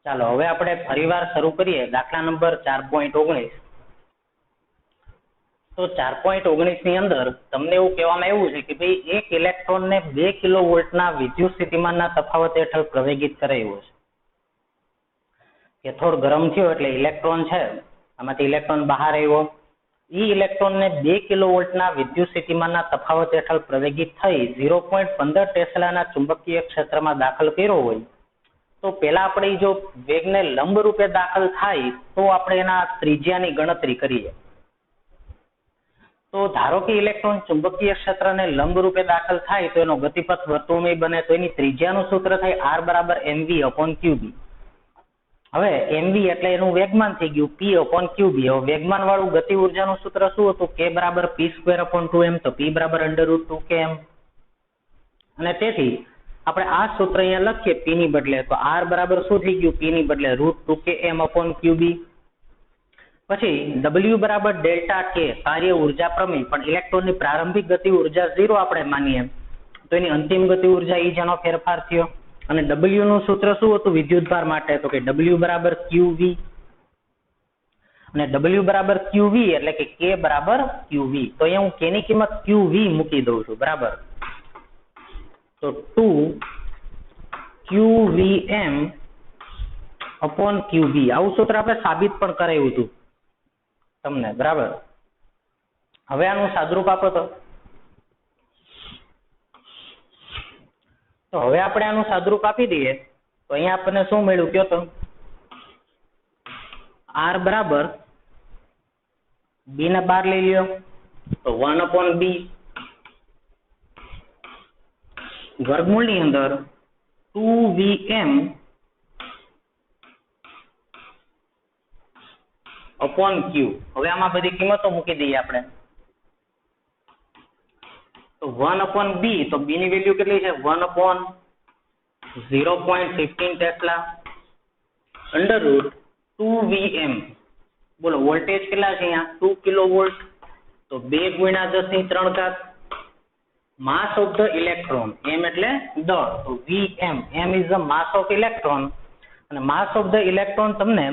ચાલો હવે આપણે ફરીવાર શરૂ કરીએ દાખલા નંબર 4.19. તો 4.19 ની અંદર તમને એવું કહેવામાં આવ્યું છે કે ભાઈ એક ઇલેક્ટ્રોનને 2 કિલોવોલ્ટના વિદ્યુત સ્થિતિમાનના તફાવત હેઠળ પ્રવેગિત કરાયો છે. કેથોડ ગરમ થયો એટલે ઇલેક્ટ્રોન છે આમાંથી ઇલેક્ટ્રોન બહાર આવ્યો. એ ઇલેક્ટ્રોનને 2 કિલોવોલ્ટના વિદ્યુત સ્થિતિમાનના તફાવત હેઠળ પ્રવેગિત થઈ 0.15 ટેસ્લાના ચુંબકીય ક્ષેત્રમાં દાખલ કર્યો હોય તો પહેલા આપણે જો વેગને લંબ રૂપે દાખલ થાય તો આપણે એના ત્રિજ્યાની ગણતરી કરીએ. તો ધારો કે ઇલેક્ટ્રોન ચુંબકીય ક્ષેત્રને લંબ રૂપે દાખલ થાય તો એનો ગતિપથ વર્તુળમય બને તો એની ત્રિજ્યાનું સૂત્ર થાય R બરાબર mv/qb. હવે mv એટલે એનું વેગમાન થઈ ગયું p/qb. હવે વેગમાન વાળું ગતિ ઉર્જાનું સૂત્ર શું હતું? k બરાબર p²/2m. તો p બરાબર √2km. અને તેથી આપણે આ સૂત્ર અહીંયા લખીએ p ની બદલે તો R બરાબર શું થઈ ગયું? p ની બદલે √2km/qb. પછી W બરાબર ડેલ્ટા k કાર્ય ઉર્જા પ્રમેય. પણ ઇલેક્ટ્રોનની પ્રારંભિક ગતિ ઉર્જા 0 આપણે માનીએ તો એની અંતિમ ગતિ ઉર્જા એ જેનો ફેરફાર થયો. અને W નું સૂત્ર શું હતું વિદ્યુતભાર માટે? તો કે W બરાબર qv. અને W બરાબર qv એટલે કે k બરાબર qv. તો અહીંયા હું k ની કિંમત qv મૂકી દઉં છું. બરાબર, તો 2qvm/qb. આવું સૂત્ર આપણે સાબિત પણ કરાયું હતું તમને. બરાબર, હવે આનું સાદુરૂપ આપો તો હવે આપણે આનું સાદુરૂપ આપી દઈએ તો અહીંયા આપણને શું મળ્યું કયો તો? R બરાબર b ને બહાર લઈ લ્યો તો 1/b વર્ગમૂળની અંદર 2vm/q. હવે આમાં બધી કિંમતો મૂકી દઈએ આપણે. તો 1/b તો b ની વેલ્યુ કેટલી છે? 1/0.15 ટેસ્લા √2vm. બોલો વોલ્ટેજ કેટલા છે અહીંયા? 2 કિલોવોલ્ટ. તો 2 × 10⁻³ માસ ઓફ ધ ઇલેક્ટ્રોન. m એટલે દળ. તો vm, m is the mass of electron. અને માસ ઓફ ધ ઇલેક્ટ્રોન તમને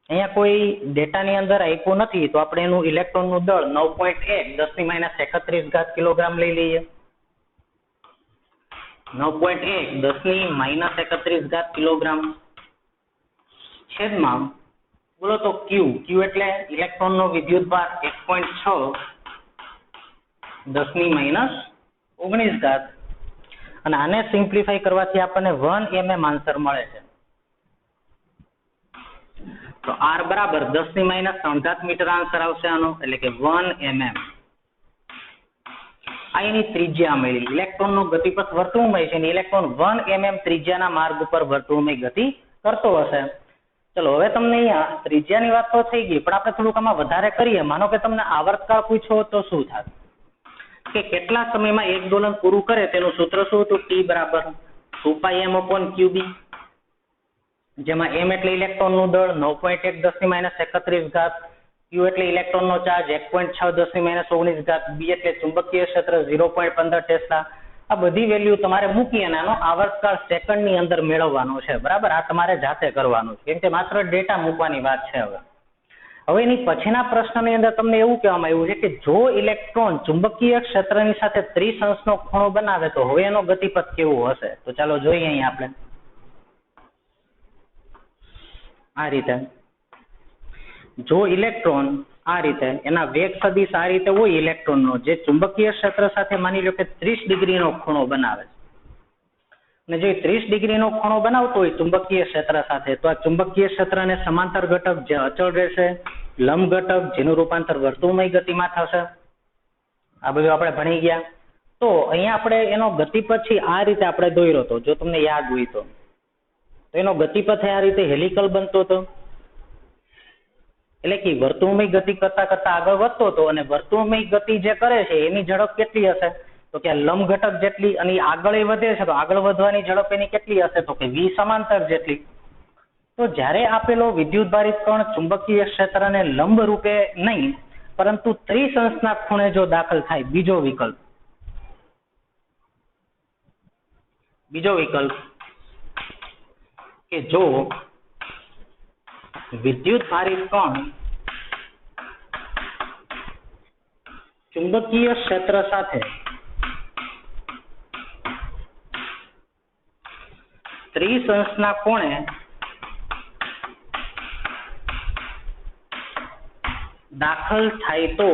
અહીંયા કોઈ ડેટાની અંદર આપ્યું નથી તો આપણે એનું ઇલેક્ટ્રોનનું દળ 9.1 10⁻31 કિલોગ્રામ લઈ લઈએ. 9.1 10⁻31 કિલોગ્રામ છેદમાં બોલો તો q એટલે ઇલેક્ટ્રોનનો વિદ્યુતભાર 1.6 10⁻19. અને આને સિમ્પ્લિફાય કરવાથી આપણને 1 mm આન્સર મળે છે. તો R બરાબર 10⁻³ મીટર આન્સર આવશે આનો, એટલે કે 1 mm. આ એની ત્રિજ્યા મળી. ઇલેક્ટ્રોનનો ગતિપથ વર્તુળમય છે અને ઇલેક્ટ્રોન 1 mm ત્રિજ્યાના માર્ગ ઉપર વર્તુળમય ગતિ કરતો હશે. ચલો હવે તમને અહીંયા ત્રિજ્યાની વાત તો થઈ ગઈ, પણ આપણે થોડુંક આમાં વધારે કરીએ. માનો કે તમને આવર્તકાળ પૂછ્યો તો શું થાય કે કેટલા સમયમાં એક દોલન પૂરું કરે તેનું સૂત્ર શું હતું? T બરાબર 2πm/qb. જેમાં m એટલે ઇલેક્ટ્રોનનું દળ 9.1 10⁻31, q એટલે ઇલેક્ટ્રોનનો ચાર્જ 1.6 10⁻19, b એટલે ચુંબકીય ક્ષેત્ર 0.15 ટેસ્લા. આ બધી વેલ્યુ તમારે મૂકી અને આનો આવર્તકાળ સેકન્ડની અંદર મેળવવાનો છે. બરાબર, આ તમારે જાતે કરવાનું છે કેમ કે માત્ર ડેટા મૂકવાની વાત છે. હવે એની પછીના પ્રશ્નની અંદર તમને એવું કહેવામાં આવ્યું છે કે જો ઇલેક્ટ્રોન ચુંબકીય ક્ષેત્રની સાથે 30 અંશનો ખૂણો બનાવે તો હવે એનો ગતિપથ કેવો હશે? તો ચાલો જોઈએ અહીં આપણે. આ રીતે જો ઇલેક્ટ્રોન આ રીતે એના વેગ સદિશ આ રીતે હોય ઇલેક્ટ્રોનનો, જે ચુંબકીય ક્ષેત્ર સાથે માની લો કે 30 ડિગ્રીનો ખૂણો બનાવે છે. અને જો 30 ડિગ્રીનો ખૂણો બનાવતો હોય ચુંબકીય ક્ષેત્ર સાથે તો આ ચુંબકીય ક્ષેત્રને સમાંતર ઘટક જે અચળ રહેશે, લંબ ઘટક જેનું રૂપાંતર વર્તુળમય ગતિમાં થશે. આ બધું આપણે ભણી ગયા. તો અહીંયા આપણે એનો ગતિપથ છે આ રીતે આપણે દોર્યો હતો, જો તમને યાદ હોય તો એનો ગતિપથ આ રીતે હેલિકલ બનતો હતો. એટલે કે વર્તુળમય ગતિ કરતા કરતા આગળ વધતો હતો અને વર્તુળમય ગતિ જે કરે છે એની ઝડપ કેટલી હશે? તો કે લંબ ઘટક જેટલી. અને આગળ વધે છે તો આગળ વધવાની ઝડપ એની કેટલી હશે? તો કે v સમાંતર જેટલી. તો જ્યારે આપેલો વિદ્યુતભારિત કણ ચુંબકીય ક્ષેત્રને લંબ રૂપે નહીં પરંતુ 30 અંશના ખૂણે જો દાખલ થાય, બીજો વિકલ્પ કે જો વિદ્યુત ભારિત કણ ચુંબકીય ક્ષેત્ર સાથે 30 અંશના કોણે દાખલ થાય તો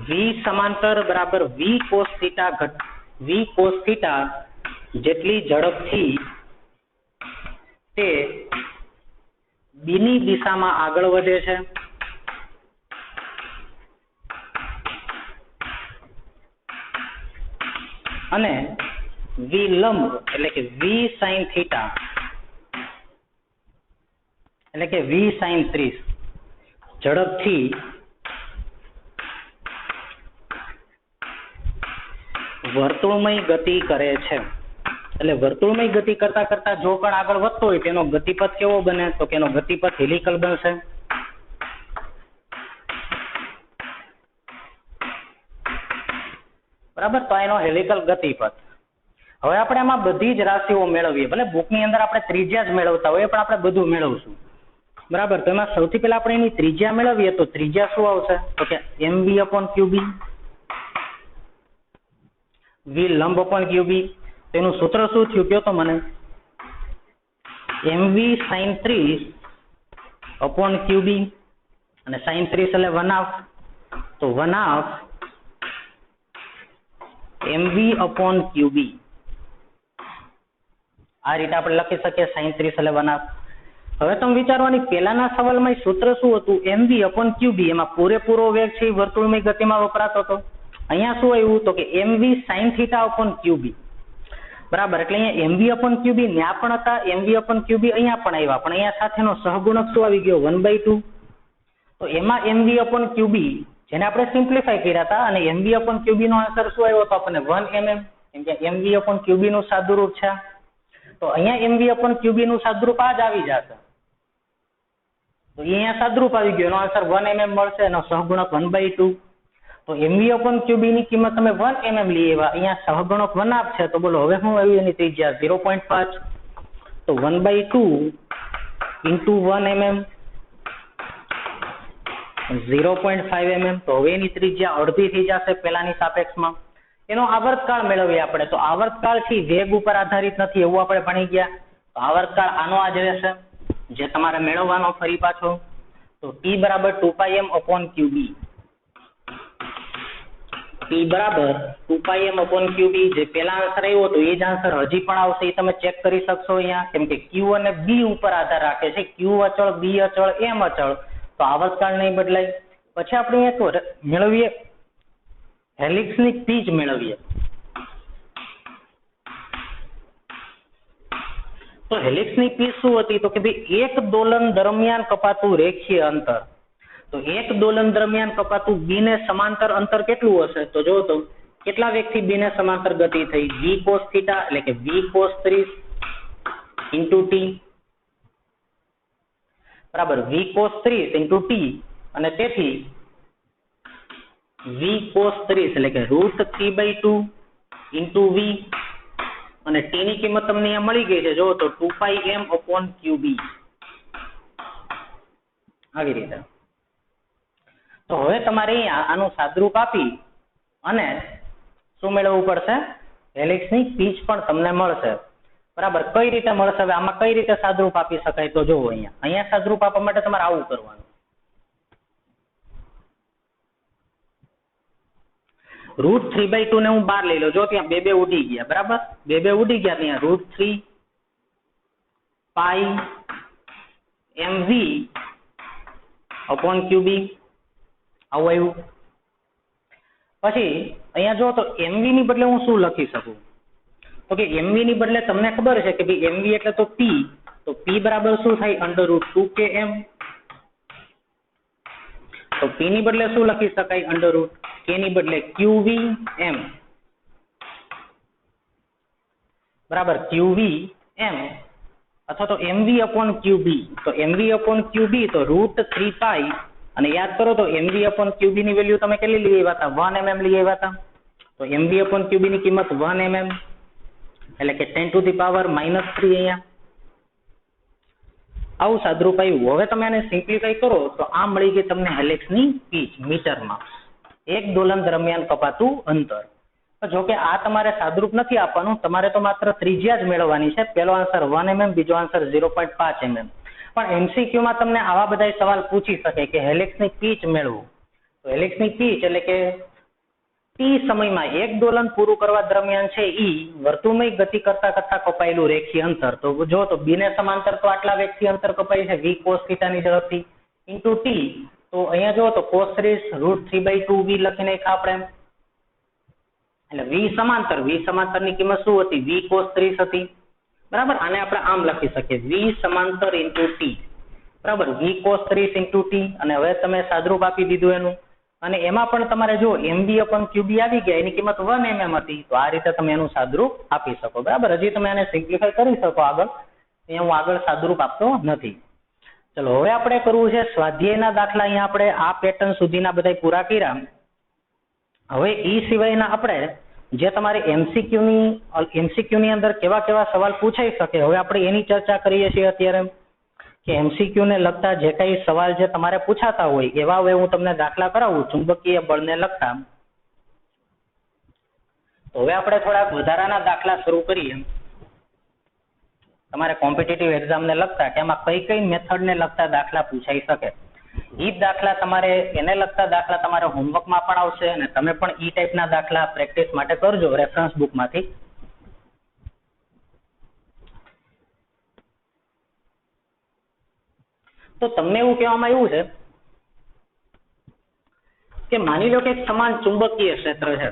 v સમાંતર બરાબર v cos થીટા જેટલી ઝડપથી તે b ની દિશામાં આગળ વધે છે અને v લંબ એટલે કે v sin થીટા એટલે કે v sin 30 ઝડપથી વર્તુળમય ગતિ કરે છે. એટલે વર્તુળમય ગતિ કરતા કરતા જો કણ આગળ વધતો હોય તેનો ગતિપથ કેવો બને? તો કે એનો ગતિપથ હેલિકલ બનશે. બરાબર, તો એનો હેલિકલ ગતિપથ. હવે આપણે આમાં બધી જ રાશિઓ મેળવીએ, ભલે બુકની અંદર આપણે ત્રિજ્યા જ મેળવતા હોઈએ પણ આપણે બધું મેળવશું. બરાબર, તો એમાં સૌથી પહેલા આપણે એની ત્રિજ્યા મેળવીએ તો ત્રિજ્યા શું આવશે? તો કે mv/qb, v લંબ/qb. તેનું સૂત્ર શું થયું કયો તો મને? mv sin 30/qb, અને sin 30 એટલે 1/2, તો 1/2 mv/qb. આ રીતે આપણે લખી શકીએ sin 30 એટલે 1/2. હવે તમે વિચારવાની પહેલાના સવાલમાં સૂત્ર શું હતું? mv/qb. એમાં પૂરેપૂરો વેગ છે વર્તુળમય ગતિમાં વપરાતો હતો. અહીંયા શું આવ્યું? તો કે mv sin θ/qb. બરાબર, એટલે અહીંયા mv/qb ત્યાં પણ હતા, mv/qb અહીંયા પણ આવ્યા, પણ અહીંયા સાથેનો સહગુણક શું આવી ગયો? 1/2. તો એમાં mv/qb જેને આપણે સિમ્પ્લિફાય કર્યા હતા, અને mv/qb નો આન્સર શું આવ્યો હતો આપણને? 1 mm. કેમ કે mv/qb નું સાદુરૂપ છે. તો અહીંયા mv/qb નું સાદુરૂપ આ જ આવી જશે. તો અહીંયા સાદુરૂપ આવી ગયો, એનો આન્સર 1 mm મળશે, એનો સહગુણક 1/2. તો mv/qb ની કિંમત તમે 1 mm લઈ આવ્યા, અહીંયા સહગુણક 1/2 છે, તો બોલો હવે શું આવ્યું એની ત્રિજ્યા? 0.5. તો 1/2 into 1 mm 0.5 mm. તો હવે એની ત્રિજ્યા અડધી થઈ જશે પેલાની સાપેક્ષમાં. એનો આવર્તકાળ મેળવીએ આપણે, તો આવર્તકાળ થી વેગ ઉપર આધારિત નથી એવું આપણે ભણી ગયા. તો આવર્તકાળ આનો આ જ રહેશે જે તમારે મેળવવાનો ફરી પાછો. તો t બરાબર 2πm/qb. t બરાબર 2πm/qb. જે પેલા આન્સર આવ્યો હતો એ જ આન્સર હજી પણ આવશે, એ તમે ચેક કરી શકશો અહીંયા. કેમ કે q અને b ઉપર આધાર રાખે છે, q અચળ, b અચળ, m અચળ, તો આવર્તકાળ નહીં બદલાય. પછી આપણે એક મેળવીએ હેલિક્સની પીચ મેળવીએ. તો હેલિક્સની પીચ શું હતી? તો કે ભાઈ એક દોલન દરમિયાન કપાતું રેખીય અંતર. તો એક દોલન દરમિયાન કપાતું બી ને સમાંતર અંતર કેટલું હશે? તો જો તો કેટલા વેગથી બી ને સમાંતર ગતિ થઈ? v cos θ એટલે કે v cos 30 into t. બરાબર, v cos 30 into t, અને તેથી v cos 30 એટલે કે √3/2 into v, અને t ની કિંમત તમને અહીંયા મળી ગઈ છે, જો તો 2πm/qb. આવી રીતે. તો હવે તમારે અહીંયા આનું સાદરૂપ આપી અને શું મેળવવું પડશે? હેલિક્સની પીચ પણ તમને મળશે. બરાબર, કઈ રીતે મળશે? હવે આમાં કઈ રીતે સાદરૂપ આપી શકાય? તો જુઓ અહીંયા સાદરૂપ આપવા માટે તમારે આવું કરવાનું. √3/2 ને હું બહાર લઈ લઉં. જો ત્યાં બે ઉડી ગયા. બરાબર, બે ઉડી ગયા, ત્યાં √3πmv/qb આવું આવ્યું. પછી અહીંયા જો તો mv ની બદલે હું શું લખી શકું? તો કે mv ની બદલે તમને ખબર છે કે ભાઈ mv એટલે તો p. તો p બરાબર શું થાય? √2km. તો p ની બદલે શું લખી શકાય? √k ની બદલે qvm. બરાબર, qvm અથવા તો mv/qb. તો mv/qb તો √3π, અને યાદ કરો તો mv/qb ની વેલ્યુ તમે કેટલી લઈ આવ્યા હતા? 1 mm લઈ આવ્યા હતા. તો mv/qb ની કિંમત 1 mm એટલે કે 10⁻³ અહીંયા. આવું સાદુરૂપ આવ્યું. હવે તમે આને સિમ્પ્લિફાઈ કરો તો આ મળી ગઈ તમને હેલિક્સની પીચ મીટરમાં, એક દોલન દરમિયાન કપાતું અંતર. જો કે આ તમારે સાદુરૂપ નથી આપવાનું, તમારે તો માત્ર ત્રિજ્યા જ મેળવવાની છે. પહેલો આન્સર 1 mm, બીજો આન્સર 0.5 mm. પણ MCQ માં તમને આવા બધા સવાલ પૂછી શકે કે હેલિક્સની પીચ મેળવો. તો હેલિક્સની પીચ એટલે કે ટી સમયમાં એક દોલન પૂરું કરવા દરમિયાન છે ઈ વર્તુળમય ગતિ કરતા કરતા કપાયેલું રેખીય અંતર. તો જો તો બી ને સમાંતર તો આટલા વેગથી અંતર કપાય છે v cos θ ની ઝડપથી ઇન્ટુ ટી. તો અહીંયા જો તો cos 3√3/2 v લખી નાખ્યા આપણે. એટલે v સમાંતર ની કિંમત શું હતી? v cos 30 હતી. બરાબર, આને આપણે આમ લખી શકીએ v સમાંતર ઇન્ટુ ટી. બરાબર, v cos 30 ઇન્ટુ ટી. અને હવે તમે સાદુરૂપ આપી દીધું એનું. અને એમાં પણ તમારે જો MB/QB આવી ગયા, એની કિંમત 1 mm હતી. તો આ રીતે તમે એનું સાદુરૂપ આપી શકો. બરાબર, હજી તમે આને સિમ્પ્લિફાઈ કરી શકો આગળ. અહીંયા હું આગળ સાદુરૂપ આપતો નથી. ચલો હવે આપણે કરવું છે સ્વાધ્યાયના દાખલા. અહીંયા આપણે આ પેટર્ન સુધીના બધા પૂરા કર્યા. હવે એ સિવાયના આપણે જે તમારે MCQ ની અંદર કેવા કેવા સવાલ પૂછાઈ શકે, હવે આપણે એની ચર્ચા કરીએ છીએ અત્યારે. કે MCQ ને લગતા જે કઈ સવાલ જે તમારે પૂછાતા હોય એવા હવે હું તમને દાખલા કરાવું ચુંબકીય બળને લગતા. તો હવે આપણે થોડાક વધારાના દાખલા શરૂ કરીએ તમારે કોમ્પિટિટિવ એક્ઝામ ને લગતા, કે એમાં કઈ કઈ મેથડ ને લગતા દાખલા પૂછાઈ શકે. ઈ દાખલા તમારે એને લગતા દાખલા તમારે હોમવર્કમાં પણ આવશે અને તમે પણ ઈ ટાઈપના દાખલા પ્રેક્ટિસ માટે કરજો રેફરન્સ બુકમાંથી. તો તમને એવું કહેવામાં આવ્યું છે કે માની લો કે એક સમાન ચુંબકીય ક્ષેત્ર છે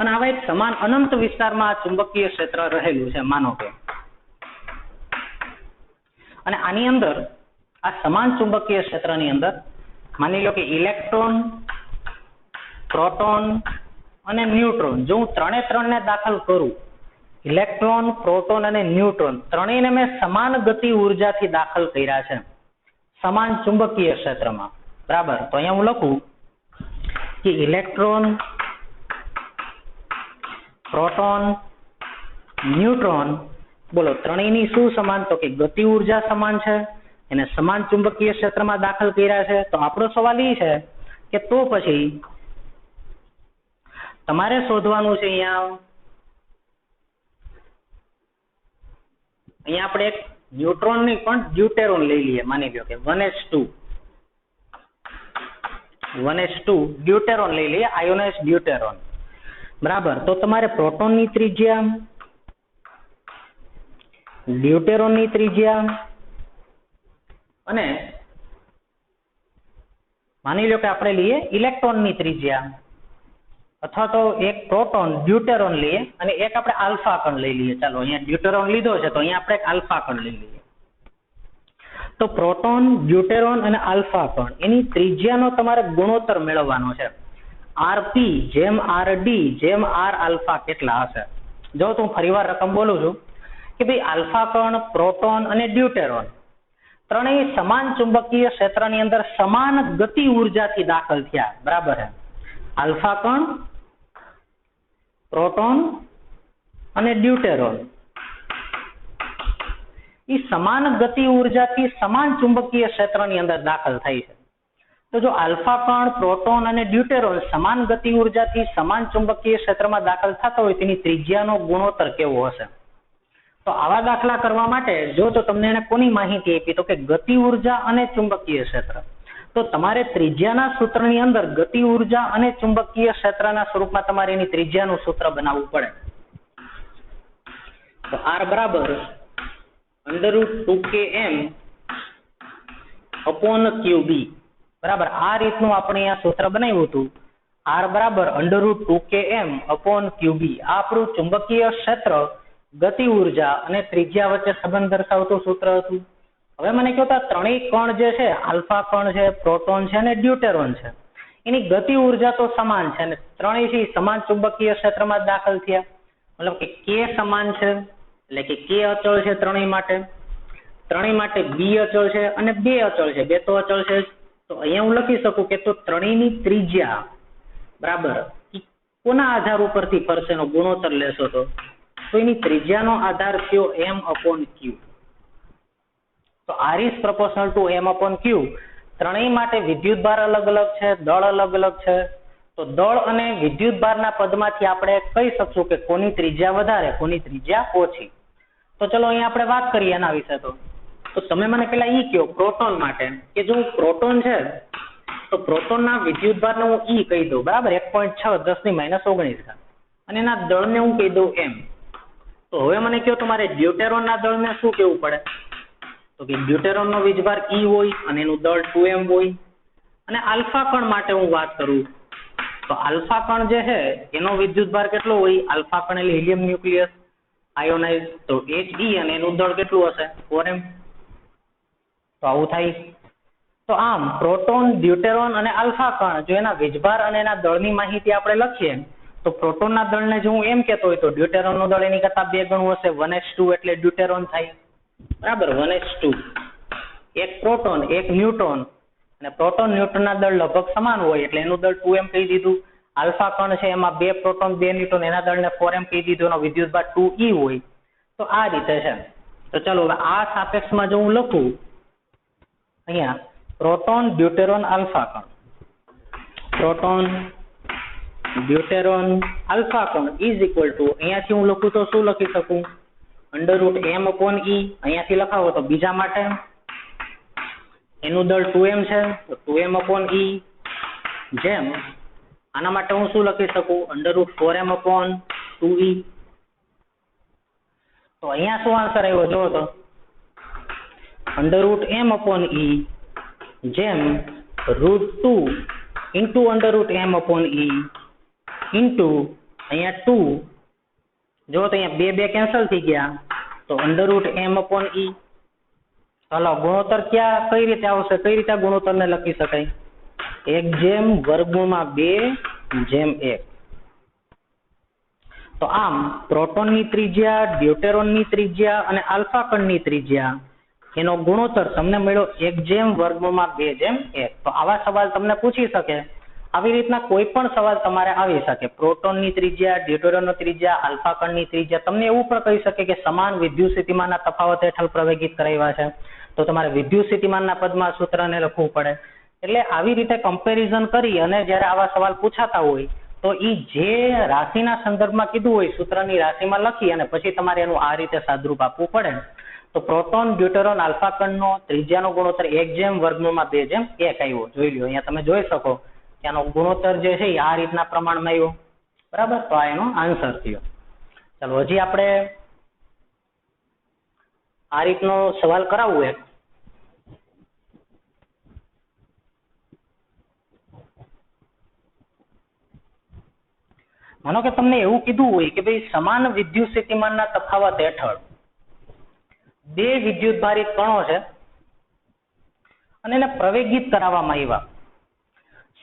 અને આવા એક સમાન અનંત વિસ્તારમાં આ ચુંબકીય ક્ષેત્ર રહેલું છે માનો કે. અને આની અંદર આ સમાન ચુંબકીય ક્ષેત્રની અંદર માની લો કે ઇલેક્ટ્રોન, પ્રોટોન અને ન્યુટ્રોન, જો હું ત્રણે દાખલ કરું, ઇલેક્ટ્રોન, પ્રોટોન અને ન્યુટ્રોન ત્રણેયને મેં સમાન ગતિ ઉર્જાથી દાખલ કર્યા છે સમાન ચુંબકીય ક્ષેત્રમાં. બરાબર, તો અહીંયા હું લખું કે ઇલેક્ટ્રોન, પ્રોટોન, ન્યુટ્રોન, બોલો ત્રણેયની શું સમાન? તો કે ગતિ ઉર્જા સમાન છે, એને સમાન ચુંબકીય ક્ષેત્રમાં દાખલ કર્યા છે. તો આપણો સવાલ એ છે કે તો પછી તમારે શોધવાનું છે અહીંયા આપણે એક ન્યુટ્રોન ની પણ ડ્યુટેરોન લઈ લઈએ. માની લો કે 1s2 ડ્યુટેરોન લઈ લઈએ, આયોનાઇઝ ડ્યુટેરોન. બરાબર, તો તમારે પ્રોટોનની ત્રિજ્યા, ડ્યુટેરોનની ત્રિજ્યા અને માની લો કે આપણે લઈએ ઇલેક્ટ્રોનની ત્રિજ્યા, અથવા તો એક પ્રોટોન ડ્યુટેરોન લઈએ અને એક આપણે આલ્ફા કણ લઈ લઈએ. ચાલો અહીંયા ડ્યુટેરોન લીધો છે તો અહીંયા આપણે એક આલ્ફા કણ લઈ લઈએ. તો પ્રોટોન, ડ્યુટેરોન અને આલ્ફા કણ એની ત્રિજ્યાનો તમારે ગુણોત્તર મેળવવાનો છે. RP જેમ RD જેમ R આલ્ફા કેટલા હશે? જો તો હું ફરીવાર રકમ બોલું છું કે ભાઈ આલ્ફા કણ, પ્રોટોન અને ડ્યુટેરોન ત્રણેય સમાન ચુંબકીય ક્ષેત્રની અંદર સમાન ગતિ ઉર્જાથી દાખલ થયા. બરાબર છે. આલ્ફા કણ, પ્રોટોન અને ડ્યુટેરોન એ સમાન ગતિ ઉર્જાથી સમાન ચુંબકીય ક્ષેત્રની અંદર દાખલ થાય છે. તો જો આલ્ફા કણ, પ્રોટોન અને ડ્યુટેરોન સમાન ગતિ ઉર્જાથી સમાન ચુંબકીય ક્ષેત્રમાં દાખલ થતા હોય તેની ત્રિજ્યાનો ગુણોત્તર કેવો હશે? તો આવા દાખલા કરવા માટે જો તો તમને એને કોની માહિતી આપી? તો કે ગતિ ઉર્જા અને ચુંબકીય ક્ષેત્ર. તો તમારે ત્રિજ્યાના સૂત્રની અંદર ગતિ ઉર્જા અને ચુંબકીય ક્ષેત્રના સ્વરૂપમાં તમારે એની ત્રિજ્યાનું સૂત્ર બનાવવું પડે. તો R બરાબર √2km/qb. બરાબર, આ રીતનું આપણે અહીંયા સૂત્ર બનાવ્યું હતું. R બરાબર √2km/qb. આ આપણું ચુંબકીય ક્ષેત્ર, ગતિ ઉર્જા અને ત્રિજ્યા વચ્ચે સંબંધ દર્શાવતું સૂત્ર હતું. હવે મને કહો તો ત્રણેય કણ જે છે, આલ્ફા કણ છે, પ્રોટોન છે અને ડ્યુટેરોન છે, એની ગતિ ઉર્જા તો સમાન છે અને ત્રણેય છે સમાન ચુંબકીય ક્ષેત્રમાં દાખલ થયા. મતલબ કે k સમાન છે, એટલે કે k અચળ છે ત્રણેય માટે b અચળ છે અને 2 અચળ છે, 2 તો અચળ છે. તો અહીંયા હું લખી શકું કે તો ત્રણેયની ત્રિજ્યા બરાબર કોના આધાર ઉપરથી ફરશે એનો ગુણોત્તર લેશો તો તો એની ત્રિજ્યાનો આધાર થયો m/q. તો r is proportional to m/q. ત્રણેય માટે વિદ્યુતભાર અલગ અલગ છે, દળ અલગ અલગ છે. તો દળ અને વિદ્યુતભારના પદમાંથી આપણે કહી શકશું કે કોની ત્રિજ્યા વધારે, કોની ત્રિજ્યા ઓછી. તો ચલો અહીંયા આપણે વાત કરીએ એના વિશે. તો તમે મને પેલા ઈ કહો પ્રોટોન માટે કે જો પ્રોટોન છે તો પ્રોટોનના વિદ્યુતભારને હું ઈ કહી દઉં, બરાબર, 1.6 × 10⁻19 અને એના દળને હું કહી દઉં m. તો હવે મને કહો તમારે ડ્યુટેરોનના દળને શું કહેવું પડે? તો કે ડ્યુટેરોનનો વીજભાર E હોય અને એનું દળ 2m હોય. અને આલ્ફા કણ માટે હું વાત કરું તો આલ્ફા કણ જે છે એનો વિદ્યુતભાર કેટલો હોય? આલ્ફા કણ એટલે હિલિયમ ન્યુક્લિયસ આયોનાઇઝ, તો He અને એનું દળ કેટલું હશે? 4m. તો આવું થાય. તો આમ પ્રોટોન, ડ્યુટેરોન અને આલ્ફા કણ જો એના વીજભાર અને એના દળની માહિતી આપણે લખીએ તો પ્રોટોનના દળને જો હું એમ કહેતો હોય તો ડ્યુટેરોનનું દળ એની કરતા 2 ગણું હશે. 1s2 એટલે ડ્યુટેરોન થાય, બરાબર, 1s2. એક પ્રોટોન એક ન્યુટ્રોન, અને પ્રોટોન ન્યુટ્રોનના દળ લગભગ સમાન હોય એટલે એનું દળ 2m કહી દીધું. આલ્ફા કણ છે એમાં 2 પ્રોટોન 2 ન્યુટ્રોન, એના દળને 4m કહી દીધું, એનો વિદ્યુતભાર 2e હોય. તો આ રીતે છે. તો ચાલો હવે આ સાપેક્ષમાં જો હું લખું અહીંયા પ્રોટોન, ડ્યુટેરોન, આલ્ફા કણ, પ્રોટોન, ડ્યુટેરોન, આલ્ફા કણ ઇઝ ઇક્વલ ટુ, અહીંયાથી હું લખું તો શું લખી શકું? √m/e. અહીંયાથી લખાવો તો બીજા માટે એનું દળ 2m છે તો 2m/e, જેમ આના માટે હું શું લખી શકું? √4m/2e. તો અહીંયા શું આન્સર આવ્યો જો તો √m/e જેમ √2 ઇન્ટુ √m/e ઇન્ટુ અહીંયા 2, જો તો અહીંયા 2 કેન્સલ થઈ ગયા તો √m/e. ચાલો ગુણોત્તર કઈ રીતે આવશે? કઈ રીતે ગુણોત્તરને લખી શકાય? 1/2/1. તો આમ પ્રોટોનની ત્રિજ્યા, ડ્યુટેરોનની ત્રિજ્યા અને આલ્ફા કણની ત્રિજ્યા એનો ગુણોત્તર તમને મળ્યો 1/2/1. તો આવા સવાલ તમને પૂછી શકે. આવી રીતના કોઈ પણ સવાલ તમારે આવી શકે. પ્રોટોનની ત્રિજ્યા, ડ્યુટેરોનની ત્રિજ્યા, આલ્ફા કણની ત્રિજ્યા, તમને એવું પણ કહી શકે કે સમાન વિદ્યુત સ્થિતિમાનના તફાવત હેઠળ પ્રવેગિત કરાવ્યા છે તો તમારે વિદ્યુત સ્થિતિમાનના પદમાં સૂત્રને લખવું પડે. એટલે આવી રીતે કમ્પેરિઝન કરી અને જ્યારે આવા સવાલ પૂછાતા હોય તો એ જે રાશિના સંદર્ભમાં કીધું હોય સૂત્રની રાશિમાં લખી અને પછી તમારે એનું આ રીતે સાદરૂપ આપવું પડે. તો પ્રોટોન, ડ્યુટેરોન, આલ્ફા કણનો ત્રિજ્યાનો ગુણોત્તર 1/2/1 આવ્યો. જોઈ લો અહીંયા તમે જોઈ શકો કે આનો ગુણોત્તર જે છે એ આ રીતના પ્રમાણમાં આવ્યો, બરાબર. તો આ એનો આન્સર થયો. ચાલો હજી આપણે આ રીતનો સવાલ કરાવવું એક. માનો કે તમને એવું કીધું હોય કે ભાઈ સમાન વિદ્યુત સ્થિતિમાનના તફાવત હેઠળ 2 વિદ્યુતભારિત કણો છે અને એને પ્રવેગિત કરાવવામાં આવ્યા.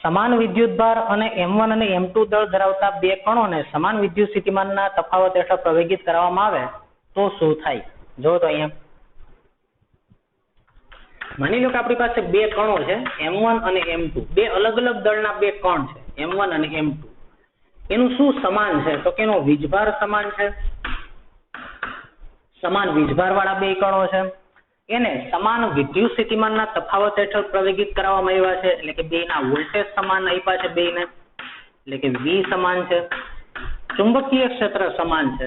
સમાન વિદ્યુતભાર અને m1 અને m2 દળ ધરાવતા 2 કણોને સમાન વિદ્યુત સ્થિતિમાનના તફાવત હેઠળ પ્રવેગિત કરવામાં આવે તો શું થાય? જો તો અહીંયા માની લો કે આપણી પાસે 2 કણો છે m1 અને m2, 2 અલગ અલગ દળના 2 કણ છે m1 અને m2. એનું શું સમાન છે? તો કે એનો વીજભાર સમાન છે. સમાન વીજભાર વાળા 2 કણો છે, એને સમાન વિદ્યુત સ્થિતિમાનના તફાવત હેઠળ પ્રવેગિત કરાવવામાં આવ્યા છે. એટલે કે બેના વોલ્ટેજ સમાન આપ્યા છે બેને, એટલે કે V સમાન છે. ચુંબકીય ક્ષેત્ર સમાન છે.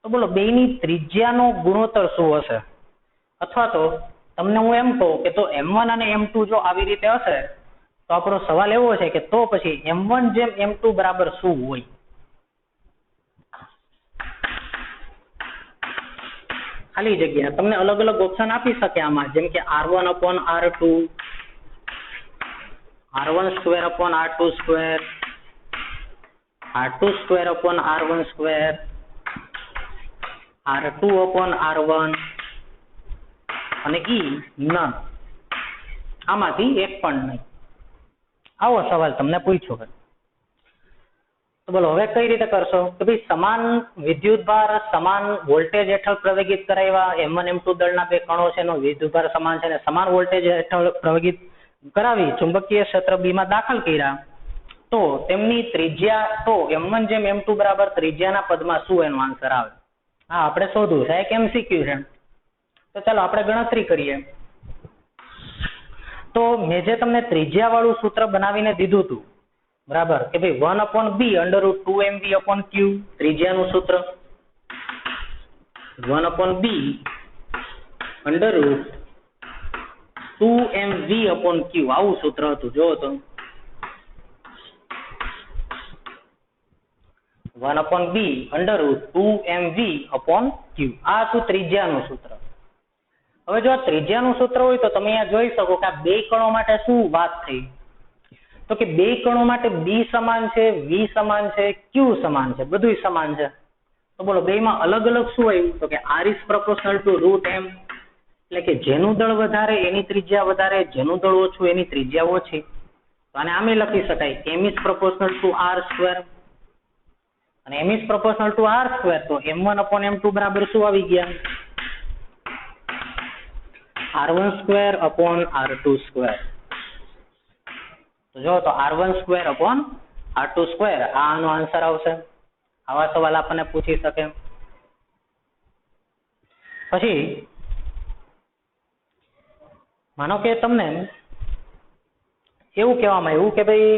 તો બોલો બેની ત્રિજ્યાનો ગુણોત્તર શું હશે? અથવા તો તમને હું એમ કહું કે તો m1 અને m2 જો આવી રીતે હશે તો આપણો સવાલ એવો છે કે તો પછી m1 જેમ m2 બરાબર શું હોય? ખાલી જગ્યા તમને અલગ અલગ ઓપ્શન આપી શકે આમાં, જેમ કે R1/R2, R12/R22, R22/R12, R2/R1 અને નન. આમાંથી એક પણ નહીં. આવો સવાલ તમને પૂછ્યો હોય તો બોલો હવે કઈ રીતે કરશો? કે ભાઈ સમાન વિદ્યુતભાર, સમાન વોલ્ટેજ હેઠળ પ્રવેગિત કરાવ્યા m1 m2 દળના 2 કણો છે, એનો વિદ્યુતભાર સમાન છે અને સમાન વોલ્ટેજ હેઠળ પ્રવેગિત કરાવી ચુંબકીય ક્ષેત્ર B માં દાખલ કર્યા તો તેમની ત્રિજ્યા, તો m1 જેમ m2 બરાબર ત્રિજ્યાના પદમાં શું એનો આન્સર આવે? હા, આપણે શોધવું છે, એક MCQ છે. તો ચાલો આપણે ગણતરી કરીએ. તો મેં જે તમને ત્રિજ્યા વાળું સૂત્ર બનાવીને દીધું હતું, બરાબર, કે ભાઈ 1/b √2mv/q ત્રિજ્યાનું સૂત્ર 1/b √2mv/q આવું સૂત્ર હતું. જો તો 1/b √2mv/q આ હતું ત્રિજ્યાનું સૂત્ર. હવે જો આ ત્રિજ્યાનું સૂત્ર હોય તો તમે અહીંયા જોઈ શકો કે આ બે કણો માટે શું વાત થઈ, તો કે બે કણો માટે b સમાન છે, v સમાન છે, q સમાન છે, બધું સમાન છે. તો બોલો બેમાં અલગ અલગ શું આવ્યું, તો કે r is proportional to √m, એટલે કે જેનું દળ વધારે એની ત્રિજ્યા વધારે, જેનું દળ ઓછું એની ત્રિજ્યા ઓછી. તો આને આમે લખી શકાય m is proportional to r², અને m is proportional to r², તો m1/m2 બરાબર શું આવી ગયા, r1²/r2². તો જો તો r1²/r2², આ આનો આન્સર આવશે. આવા સવાલ આપણને પૂછી શકે. પછી માનો કે તમને એવું કહેવામાં આવ્યું કે ભાઈ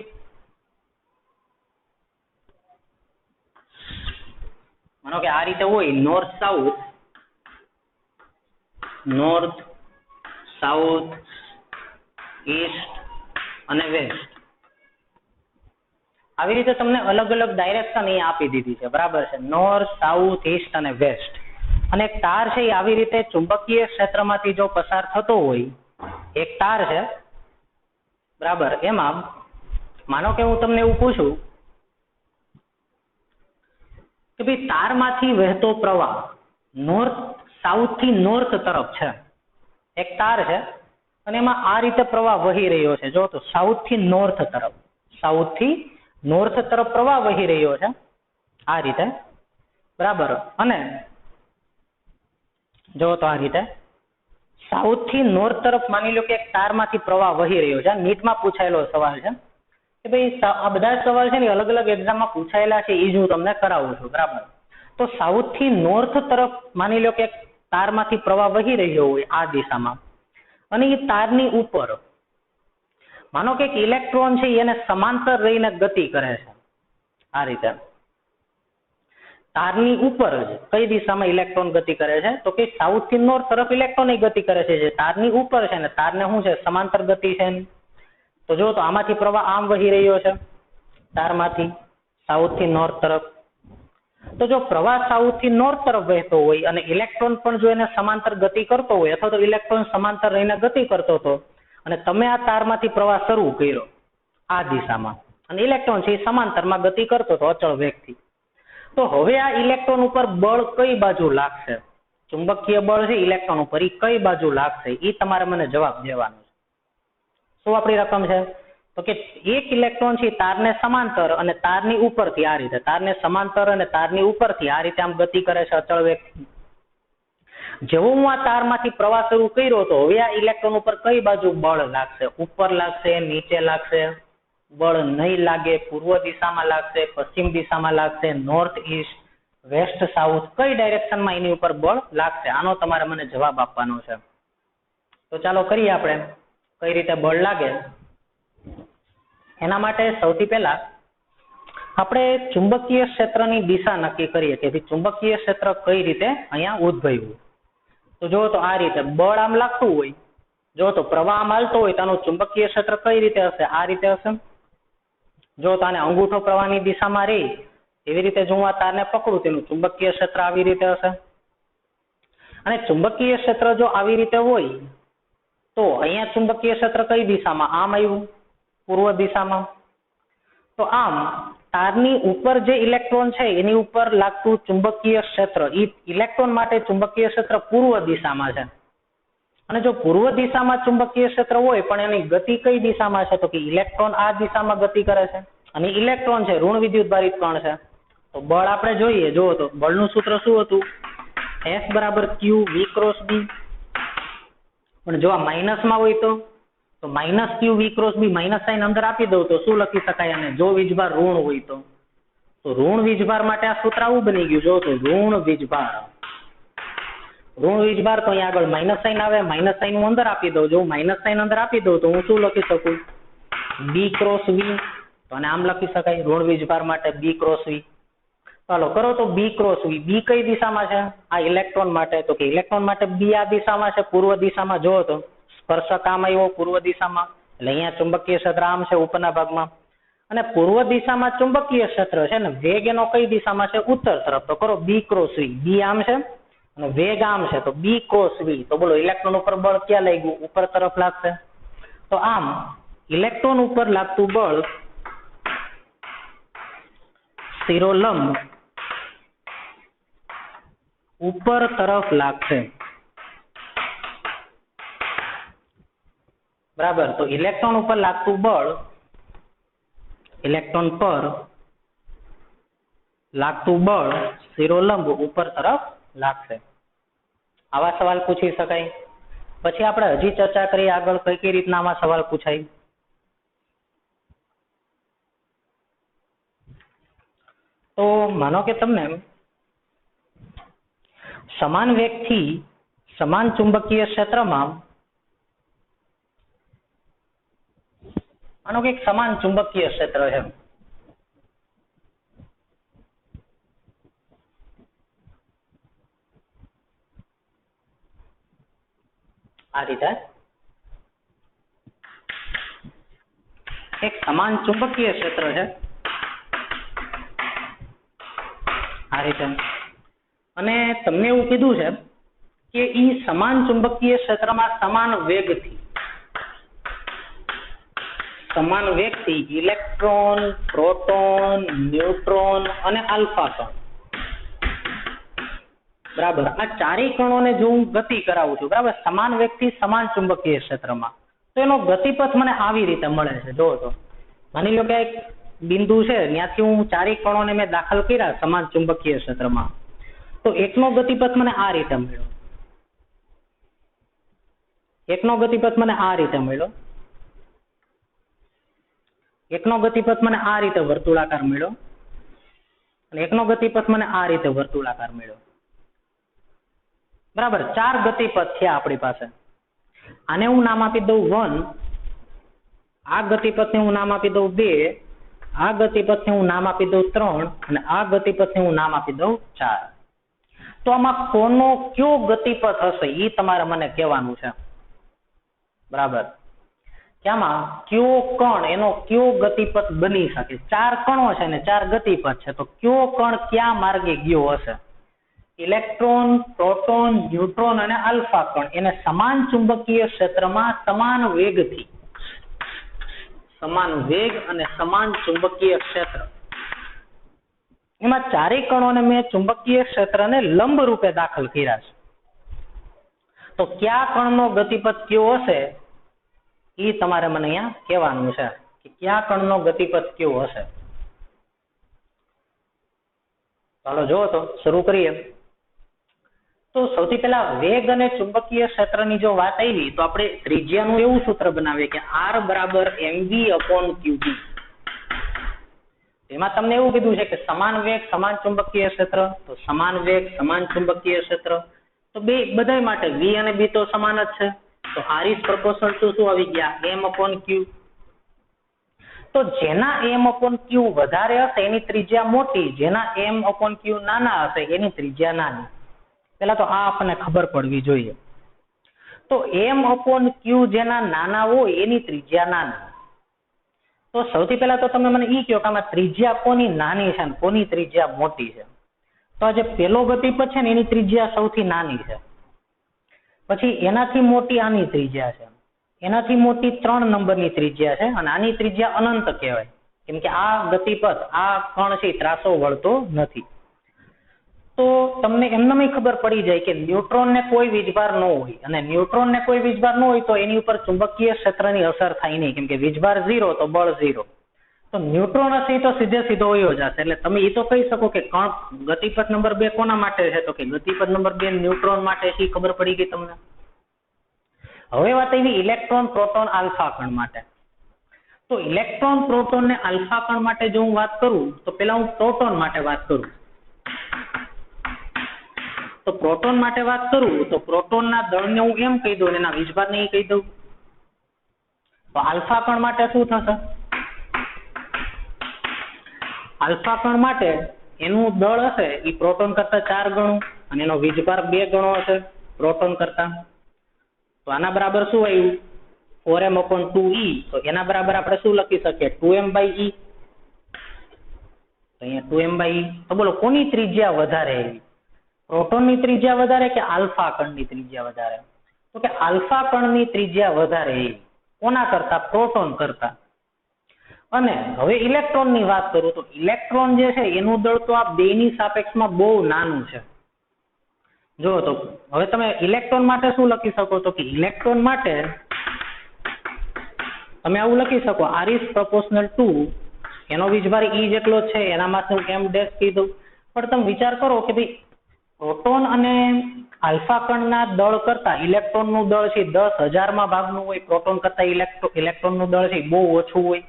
માનો કે આ રીતે હોય નોર્થ સાઉથ ઈસ્ટ અને વેસ્ટ, આવી રીતે તમને અલગ અલગ ડાયરેક્શન અહીંયા આપી દીધી છે, બરાબર છે, નોર્થ સાઉથ ઈસ્ટ અને વેસ્ટ. અને એક તાર છે એ આવી રીતે ચુંબકીય ક્ષેત્રમાંથી જો પસાર થતો હોય, એક તાર છે, બરાબર, એમાં માનો કે હું તમને એવું પૂછું કે ભાઈ તારમાંથી વહેતો પ્રવાહ સાઉથ થી નોર્થ તરફ છે, એક તાર છે અને એમાં આ રીતે પ્રવાહ વહી રહ્યો છે. જો તો સાઉથ થી નોર્થ તરફ પ્રવાહ વહી રહ્યો છે આ રીતે, બરાબર. અને જો તો આ રીતે સાઉથ થી નોર્થ તરફ માની લો કે એક તારમાંથી પ્રવાહ વહી રહ્યો છે. નીટમાં પૂછાયેલો સવાલ છે કે ભાઈ આ બધા સવાલ છે ને અલગ અલગ એક્ઝામમાં પૂછાયેલા છે, એ જ હું તમને કરાવું છું, બરાબર. તો સાઉથ થી નોર્થ તરફ માની લો કે તારમાંથી પ્રવાહ વહી રહ્યો હોય આ દિશામાં, અને એ તારની ઉપર માનો કે એક ઇલેક્ટ્રોન છે એને સમાંતર રહીને ગતિ કરે છે આ રીતે. તારની ઉપર જ કઈ દિશામાં ઇલેક્ટ્રોન ગતિ કરે છે, તો કે સાઉથ થી નોર્થ તરફ ઇલેક્ટ્રોન ગતિ કરે છે, જે તારની ઉપર છે ને તારને શું છે સમાંતર ગતિ છે. તો જો તો આમાંથી પ્રવાહ આમ વહી રહ્યો છે તારમાંથી સાઉથ થી નોર્થ તરફ. તો જો પ્રવાહ સાઉથ થી નોર્થ તરફ વહેતો હોય અને ઇલેક્ટ્રોન પણ જો એને સમાંતર ગતિ કરતો હોય, અથવા તો ઇલેક્ટ્રોન સમાંતર રહીને ગતિ કરતો હતો અને તમે આ તારમાંથી પ્રવાહ શરૂ કર્યો આ દિશામાં, અને ઇલેક્ટ્રોન છે એ સમાંતરમાં ગતિ કરતો હતો અચળ વેગથી, તો હવે આ ઇલેક્ટ્રોન ઉપર બળ કઈ બાજુ લાગશે, ચુંબકીય બળ છે ઇલેક્ટ્રોન ઉપર એ કઈ બાજુ લાગશે, એ તમારે મને જવાબ દેવાનો છે. શું આપણી રકમ છે, તો કે એક ઇલેક્ટ્રોન છે તારને સમાંતર અને તારની ઉપરથી આ રીતે, તારને સમાંતર અને તારની ઉપરથી આ રીતે આમ ગતિ કરે છે અચળ વેગથી. જેવો હું આ તારમાંથી પ્રવાહ શરૂ કર્યો તો હવે આ ઇલેક્ટ્રોન ઉપર કઈ બાજુ બળ લાગશે, ઉપર લાગશે, નીચે લાગશે, બળ નહીં લાગે, પૂર્વ દિશામાં લાગશે, પશ્ચિમ દિશામાં લાગશે, નોર્થ ઈસ્ટ, વેસ્ટ સાઉથ, કઈ ડાયરેક્શનમાં એની ઉપર બળ લાગશે, આનો તમારે મને જવાબ આપવાનો છે. તો ચાલો કરીએ આપણે કઈ રીતે બળ લાગે. એના માટે સૌથી પહેલા આપણે ચુંબકીય ક્ષેત્રની દિશા નક્કી કરીએ કે ચુંબકીય ક્ષેત્ર કઈ રીતે અહીંયા ઉદ્ભવ્યું. તો જો તો આ રીતે બળ આમ લાગતું હોય, જો તો પ્રવાહ આમ હાલતો હોય તો આનું ચુંબકીય ક્ષેત્ર કઈ રીતે હશે, આ રીતે હશે. જો તો આને અંગૂઠો પ્રવાહની દિશામાં રહી એવી રીતે જો હું આ તારને પકડું તેનું ચુંબકીય ક્ષેત્ર આવી રીતે હશે. અને ચુંબકીય ક્ષેત્ર જો આવી રીતે હોય તો અહીંયા ચુંબકીય ક્ષેત્ર કઈ દિશામાં, આમ આવ્યું પૂર્વ દિશામાં. તો આમ તારની ઉપર જે ઇલેક્ટ્રોન છે એની ઉપર લાગતું ચુંબકીય ક્ષેત્ર, એ ઇલેક્ટ્રોન માટે ચુંબકીય ક્ષેત્ર પૂર્વ દિશામાં છે. અને જો પૂર્વ દિશામાં ચુંબકીય ક્ષેત્ર હોય પણ એની ગતિ કઈ દિશામાં છે, તો કે ઇલેક્ટ્રોન આ દિશામાં ગતિ કરે છે અને ઇલેક્ટ્રોન છે ઋણ વિદ્યુતભારિત કણ છે. તો બળ આપણે જોઈએ, જો તો બળનું સૂત્ર શું હતું, F = q v/b. પણ જો આ માઇનસમાં હોય તો -q v/b, માઇનસ સાઇન અંદર આપી દઉં તો શું લખી શકાય, અને જો વીજભાર ઋણ હોય તો ઋણ વીજભાર માટે આ સૂત્ર આવું બની ગયું. જો તો ઋણ વીજભાર ઋણ વીજભાર તો અહીંયા આગળ માઇનસ સાઇન આવે, માઇનસ સાઇન હું અંદર આપી દઉં. જો હું માઇનસ સાઇન અંદર આપી દઉં તો હું શું લખી શકું? બી ક્રોસ વી. તો આને આમ લખી શકાય, ઋણ વીજભાર માટે બી ક્રોસ વી. ચાલો કરો તો બી ક્રોસ વી. બી કઈ દિશામાં છે? આ ઇલેક્ટ્રોન માટે. તો કે ઇલેક્ટ્રોન માટે બી આ દિશામાં છે, પૂર્વ દિશામાં. જો તો સ્પર્શક આમ આવ્યો પૂર્વ દિશામાં, એટલે અહીંયા ચુંબકીય ક્ષેત્ર આમ છે ઉપરના ભાગમાં. અને પૂર્વ દિશામાં ચુંબકીય ક્ષેત્ર છે ને વેગ એનો કઈ દિશામાં છે? ઉત્તર તરફ. તો કરો બી ક્રોસ વી. બી આમ છે અને વેગ આમ છે, તો બી ક્રોસ વી. તો બોલો ઇલેક્ટ્રોન ઉપર બળ ક્યાં લાગ્યું? ઉપર તરફ લાગશે. તો આમ ઇલેક્ટ્રોન ઉપર લાગતું બળ શિરોલંબ ઉપર તરફ લાગશે. બરાબર. તો ઇલેક્ટ્રોન ઉપર લાગતું બળ, ઇલેક્ટ્રોન પર લાગતું બળ શિરોલંબ ઉપર તરફ લાગશે. આવા સવાલ પૂછી શકાય. પછી આપણે હજી ચર્ચા કરીએ આગળ કઈ કઈ રીતના આમાં સવાલ પૂછાય. તો માનો કે તમને સમાન વેગથી સમાન ચુંબકીય ક્ષેત્રમાં, માનો કે એક સમાન ચુંબકીય ક્ષેત્ર છે, આ રીતે એક સમાન ચુંબકીય ક્ષેત્ર છે, આ રીતે. અને તમને એવું કીધું છે કે ઈ સમાન ચુંબકીય ક્ષેત્રમાં સમાન વેગથી ઇલેક્ટ્રોન, પ્રોટોન, ન્યુટ્રોન અને આલ્ફા કણ, બરાબર, આ ચારેય કણોને જો હું ગતિ કરાવું છું, બરાબર, સમાન વેગથી સમાન ચુંબકીય ક્ષેત્રમાં, તો એનો ગતિપથ મને આવી રીતે મળે છે. જો તો માની લો કે એક બિંદુ છે, ત્યાંથી હું ચારેય કણોને મેં દાખલ કર્યા સમાન ચુંબકીય ક્ષેત્રમાં, તો એકનો ગતિપથ મને આ રીતે મળ્યો, એકનો ગતિપથ મને આ રીતે મળ્યો, એકનો ગતિપથ મને આ રીતે વર્તુળાકાર મળ્યો, અને એકનો ગતિપથ મને આ રીતે વર્તુળાકાર મળ્યો. બરાબર, 4 ગતિપથ છે આપણી પાસે. આને હું નામ આપી દઉં 1, આ ગતિપથને હું નામ આપી દઉં 2, આ ગતિપથને હું નામ આપી દઉં 3, અને આ ગતિપથને હું નામ આપી દઉં 4. તો આમાં કોનો કયો ગતિપથ હશે એ તમારે મને કહેવાનું છે. બરાબર, કે આમાં કયો કણ એનો કયો ગતિપથ બની શકે. 4 કણો છે ને 4 ગતિપથ છે, તો કયો કણ ક્યાં માર્ગે ગયો હશે? ઇલેક્ટ્રોન, પ્રોટોન, ન્યુટ્રોન અને આલ્ફા કણ એને સમાન ચુંબકીય ક્ષેત્રમાં સમાન વેગથી, સમાન વેગ અને સમાન ચુંબકીય ક્ષેત્ર, એમાં ચારેય કણોને મેં ચુંબકીય ક્ષેત્રને લંબ રૂપે દાખલ કર્યા છે. તો કયા કણનો ગતિપથ કયો હશે એ તમારે મને અહીંયા કહેવાનું છે કે કયા કણનો ગતિપથ કયો હશે. ચાલો જો તો શરૂ કરીએ. તો સૌથી પહેલા વેગ અને ચુંબકીય ક્ષેત્રની જો વાત આવી તો આપણે ત્રિજ્યાનું એવું સૂત્ર બનાવીએ કે R બરાબર mv/qb. એમાં તમને એવું કીધું છે કે સમાન વેગ સમાન ચુંબકીય ક્ષેત્ર, તો સમાન વેગ સમાન ચુંબકીય ક્ષેત્ર, તો બધા માટે v અને b તો સમાન જ છે. તો R is proportional to શું આવી ગયા? m/q. તો જેના m/q વધારે હશે એની ત્રિજ્યા મોટી, જેના m/q નાના હશે એની ત્રિજ્યા નાની. પેલા તો આ આપણને ખબર પડવી જોઈએ. તો m/q જેના નાના હોય એની ત્રિજ્યા નાની. તો સૌથી પહેલા તો તમે મને એ કહો કે આમાં ત્રિજ્યા કોની નાની છે ને કોની ત્રિજ્યા મોટી છે. તો જે પેલો ગતિપથ છે ને એની ત્રિજ્યા સૌથી નાની છે, પછી એનાથી મોટી આની ત્રિજ્યા છે, એનાથી મોટી 3 નંબરની ત્રિજ્યા છે, અને આની ત્રિજ્યા અનંત કહેવાય, કેમ કે આ ગતિપથ આ કણ છે ત્રાસો વળતો નથી. તો તમને એમને ખબર પડી જાય કે ન્યુટ્રોનને કોઈ વીજભાર ન હોય, અને ન્યુટ્રોનને કોઈ વીજભાર ન હોય તો એની ઉપર ચુંબકીય ક્ષેત્રની અસર થાય નહીં, કેમ કે વીજભાર 0 તો બળ 0. તો ન્યુટ્રોન હશે તો સીધો વયો જશે. એટલે તમે એ તો કહી શકો કે કણ ગતિપથ નંબર 2 કોના માટે છે? તો કે ગતિપથ નંબર 2 ન્યુટ્રોન માટે છે. ખબર પડી ગઈ તમને. હવે વાત આવી ઇલેક્ટ્રોન, પ્રોટોન, આલ્ફા કણ માટે. તો ઇલેક્ટ્રોન, પ્રોટોન ને આલ્ફા કણ માટે જો હું વાત કરું તો પેલા હું પ્રોટોન માટે વાત કરું. તો પ્રોટોન માટે વાત કરું તો પ્રોટોનના દળને હું એમ કહી દઉં, એના વીજભારને એ કહી દઉં. તો આલ્ફા કણ માટે શું થશે? આલ્ફા કણ માટે એનું દળ હશે એ પ્રોટોન કરતા 4 ગણું અને એનો વીજભાર 2 ગણો હશે પ્રોટોન કરતા. તો આના બરાબર શું આવ્યું? 4m/2e. તો એના બરાબર આપણે શું લખી શકીએ? 2m/e. તો અહીંયા 2m/e. તો બોલો કોની ત્રિજ્યા વધારે? પ્રોટોનની ત્રિજ્યા વધારે કે આલ્ફા કણની ત્રિજ્યા વધારે? તો કે આલ્ફા કણની ત્રિજ્યા વધારે. કોના કરતા? પ્રોટોન કરતા. અને હવે ઇલેક્ટ્રોનની વાત કરું તો ઇલેક્ટ્રોન જે છે એનું દળ તો આ બેની સાપેક્ષમાં બહુ નાનું છે. જો તો હવે તમે ઇલેક્ટ્રોન માટે શું લખી શકો? તો કે ઇલેક્ટ્રોન માટે તમે આવું લખી શકો, r is proportional to એનો વીજભાર e જેટલો છે એનામાં હું m ડેશ કહી દઉં. પણ તમે વિચાર કરો કે ભાઈ પ્રોટોન અને આલ્ફા કણના દળ કરતા ઇલેક્ટ્રોનનું દળ છે 10,000માં ભાગનું હોય. પ્રોટોન કરતા ઇલેક્ટ્રોનનું દળ છે બહુ ઓછું હોય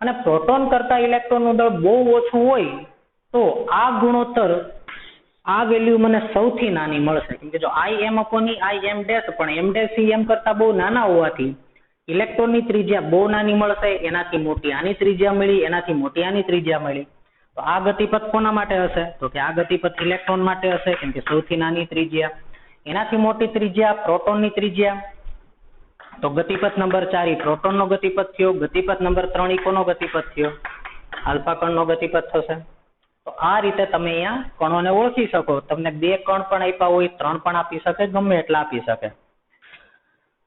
અને પ્રોટોન કરતા ઇલેક્ટ્રોનનું દળ બહુ ઓછું હોય તો આ ગુણોત્તર આ વેલ્યુ મને સૌથી નાની મળશે. કેમ કે જો im/e im ડેશ પણ m ડેશ m કરતા બહુ નાના હોવાથી ઇલેક્ટ્રોનની ત્રિજ્યા બહુ નાની મળશે. એનાથી મોટી આની ત્રિજ્યા મળી, એનાથી મોટી આની ત્રિજ્યા મળી. તો આ ગતિપથ કોના માટે હશે? તો કે આ ગતિપથ ઇલેક્ટ્રોન માટે હશે, કેમ કે સૌથી નાની ત્રિજ્યા. એનાથી મોટી ત્રિજ્યા પ્રોટોનની ત્રિજ્યા. તો ગતિપથ નંબર 4 પ્રોટોનનો ગતિપથ થયો. ગતિપથ નંબર 3 કોનો ગતિપથ થયો? આલ્ફા કણનો ગતિપથ થશે. તો આ રીતે તમે અહીંયા કણોને ઓળખી શકો. તમને 2 કણ પણ આપ્યા હોય, 3 પણ આપી શકે, ગમે એટલા આપી શકે.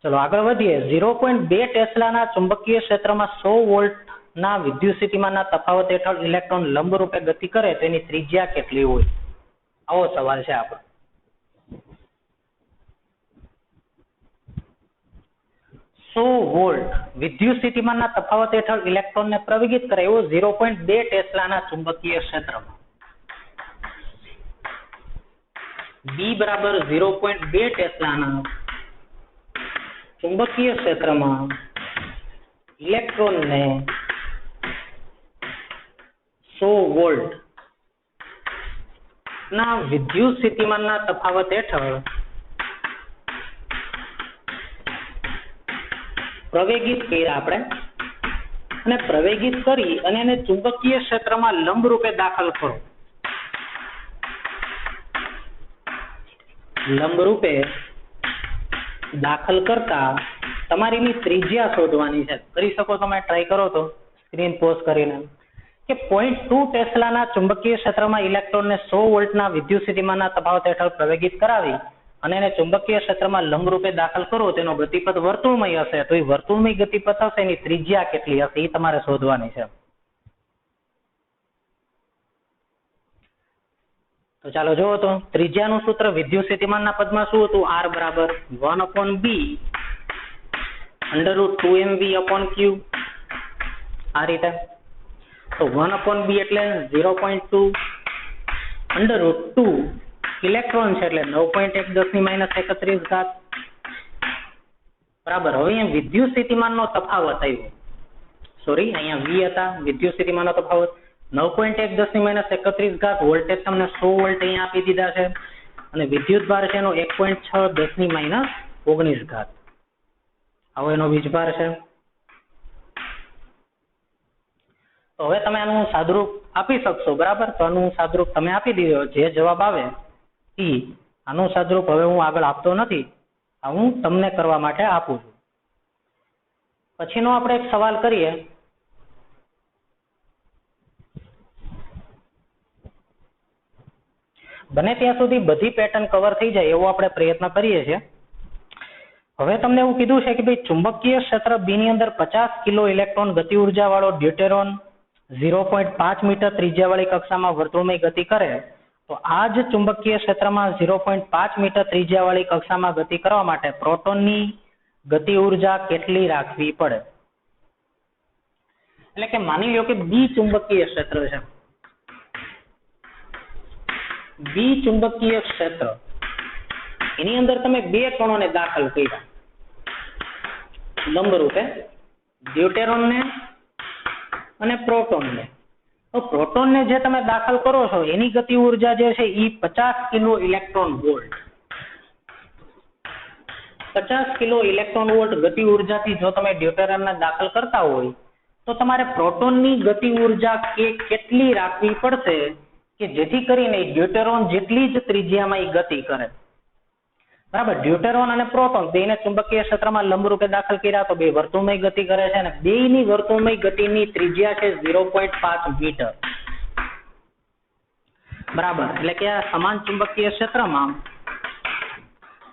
ચલો આગળ વધીએ. 0.2 ટેસ્લાના ચુંબકીય ક્ષેત્રમાં 100 વોલ્ટના વિદ્યુત સ્થિતિમાનના તફાવત હેઠળ ઇલેક્ટ્રોન લંબરૂપે ગતિ કરે તો એની ત્રિજ્યા કેટલી હોય? આવો સવાલ છે આપણો. 100 વોલ્ટ વિદ્યુત સ્થિતિમાનના તફાવત હેઠળ ઇલેક્ટ્રોનને પ્રવેગિત કરે એવો 0.2 ટેસ્લાના ચુંબકીય ક્ષેત્રમાં B બરાબર 0.2 ટેસ્લાના ચુંબકીય ક્ષેત્રમાં ઇલેક્ટ્રોનને 100 વોલ્ટ ના વિદ્યુત સ્થિતિમાનના તફાવત હેઠળ પ્રવેગિત કર્યા આપણે અને પ્રવેગિત કરી અને એને ચુંબકીય ક્ષેત્રમાં લંબ રૂપે દાખલ કરો. લંબ રૂપે દાખલ કરતા તમારીની ત્રિજ્યા શોધવાની છે. કરી શકો તમે, ટ્રાય કરો તો સ્ક્રીન પોઝ કરીને કે 0.2 ટેસ્લાના ચુંબકીય ક્ષેત્રમાં ઇલેક્ટ્રોનને 100 વોલ્ટના વિદ્યુત સ્થિતિમાનના તફાવત હેઠળ પ્રવેગિત કરાવી અને એને ચુંબકીય ક્ષેત્રમાં લંબ રૂપે દાખલ કરો. તેનો ગતિપથ વર્તુળમય હશે. તો એ વર્તુળમય ગતિપથ હશે એની ત્રિજ્યા કેટલી હશે એ તમારે શોધવાની છે. તો ચાલો જોવો તો ત્રિજ્યાનું સૂત્ર વિદ્યુત સ્થિતિમાનના પદમાં શું હતું? R બરાબર 1/b √2mv/q. આ રીતે. તો 1/b એટલે 0.2 √2 ઇલેક્ટ્રોન છે એટલે 9.1 × 10⁻31 બરાબર. હવે અહીંયા વિદ્યુત સ્થિતિમાનનો તફાવત આવ્યો. સોરી, અહીંયા v હતા વિદ્યુત સ્થિતિમાનનો તફાવત. 9.1 × 10⁻31 વોલ્ટેજ તમને 100 વોલ્ટ અહીંયા આપી દીધા છે અને વિદ્યુત ભાર છે એનો 1.6 10⁻19. આવો એનો વીજભાર છે. તો હવે તમે આનું સાદુરૂપ આપી શકશો. બરાબર. તો આનું સાદુરૂપ તમે આપી દીધો. જે જવાબ આવે એ આનું સાદુરૂપ હવે હું આગળ આપતો નથી, આ હું તમને કરવા માટે આપું છું. પછીનો આપણે એક સવાલ કરીએ. બને ત્યાં સુધી બધી પેટર્ન કવર થઈ જાય એવો આપણે પ્રયત્ન કરીએ છીએ. હવે તમને એવું કીધું છે કે ભાઈ ચુંબકીય ક્ષેત્ર બી ની અંદર 50 કિલો ઇલેક્ટ્રોન ગતિ ઉર્જા વાળો ડ્યુટેરોન 0.5 મીટર ત્રિજ્યાવાળી કક્ષામાં વર્તુળમય ગતિ કરે તો આ જ ચુંબકીય ક્ષેત્રમાં 0.5 મીટર ત્રિજ્યાવાળી કક્ષામાં ગતિ કરવા માટે પ્રોટોનની ગતિ ઉર્જા કેટલી રાખવી પડે? એટલે કે માની લો કે બી ચુંબકીય ક્ષેત્ર છે. બી ચુંબકીય ક્ષેત્ર એની અંદર તમે 2 કણોને દાખલ કર્યા લંબ રૂપે, ડ્યુટેરોનને અને પ્રોટોનને. તો પ્રોટોનને જે તમે દાખલ કરો છો એની ગતિ ઉર્જા જે છે એ 50 kilo electron volt, 50 kilo electron volt ગતિ ઉર્જાથી જો તમે ડ્યુટેરિયમને દાખલ કરતા હોય તો તમારે પ્રોટોનની ગતિ ઉર્જા કેટલી રાખવી પડશે કે જેથી કરીને ડ્યુટેરોન જેટલી જ ત્રિજ્યામાં એ ગતિ કરે. બરાબર, ડ્યુટેરોન અને પ્રોટોન બેને ચુંબકીય ક્ષેત્રમાં લંબરૂપે દાખલ કર્યા તો બે વર્તુળમય ગતિ કરે છે અને બેયની વર્તુળમય ગતિની ત્રિજ્યા છે 0.5 મીટર. બરાબર, એટલે કે આ સમાન ચુંબકીય ક્ષેત્રમાં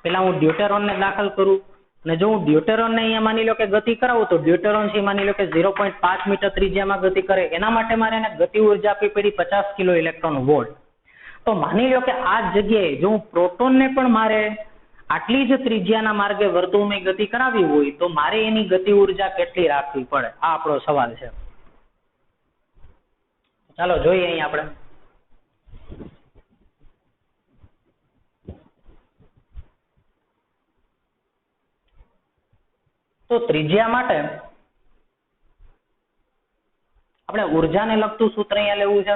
પેલા હું ડ્યુટેરોનને દાખલ કરું અને જો હું ડ્યુટેરોનને અહીંયા માની લો કે ગતિ કરાવું તો ડ્યુટેરોન છે માની લો કે 0.5 મીટર ત્રિજ્યામાં ગતિ કરે, એના માટે મારે એને ગતિ ઉર્જા આપવી પડી 50 કિલો ઇલેક્ટ્રોન વોલ્ટ. તો માની લો કે આ જગ્યાએ જો હું પ્રોટોનને પણ મારે આટલી જ ત્રિજ્યાના માર્ગે વર્તુળમય ગતિ કરાવી હોય તો મારે એની ગતિ ઉર્જા કેટલી રાખવી પડે, આ આપણો સવાલ છે. ચાલો જોઈએ અહીં આપણે. તો ત્રિજ્યા માટે આપણે ઉર્જાને લગતું સૂત્ર અહીંયા લેવું છે.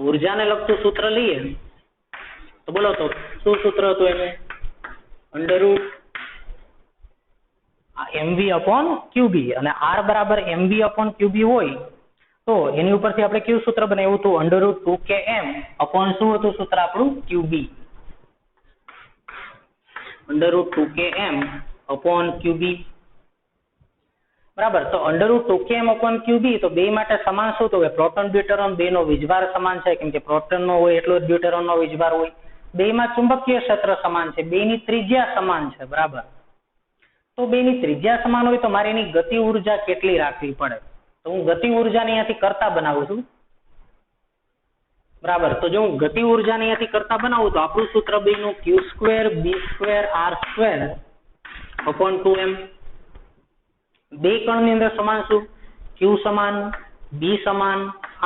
ઉર્જાને લગતું સૂત્ર લઈએ તો બોલો તો શું સૂત્ર હતું એનું? અંડરરૂટ mv upon qb, અને r બરાબર mv upon qb હોય તો એની ઉપરથી આપણે કયું સૂત્ર બનાવ્યું હતું? અંડરરૂટ 2km upon શું હતું સૂત્ર આપણું? qb. Under root 2km upon qb. બરાબર, તો અંડરરૂટ 2km upon qb તો બે માટે સમાન શું તો પ્રોટોન ડ્યુટેરોન બે નો વીજભાર સમાન છે, કેમ કે પ્રોટોન નો હોય એટલો જ ડ્યુટેરોન નો વીજભાર હોય. બેમાં ચુંબકીય ક્ષેત્ર સમાન છે, બેની ત્રિજ્યા સમાન છે. બરાબર, તો બેની ત્રિજ્યા સમાન હોય તો મારે એની ગતિ ઉર્જા કેટલી રાખવી પડે? તો હું ગતિ ઉર્જાને અહીંયાથી કરતા બનાવું છું. બરાબર, તો જો હું ગતિ ઉર્જાને અહીંયાથી કરતા બનાવું તો આપણું સૂત્ર બેનું q² b² r² upon 2m. બે કણની અંદર સમાન શું? q સમાન, b સમાન,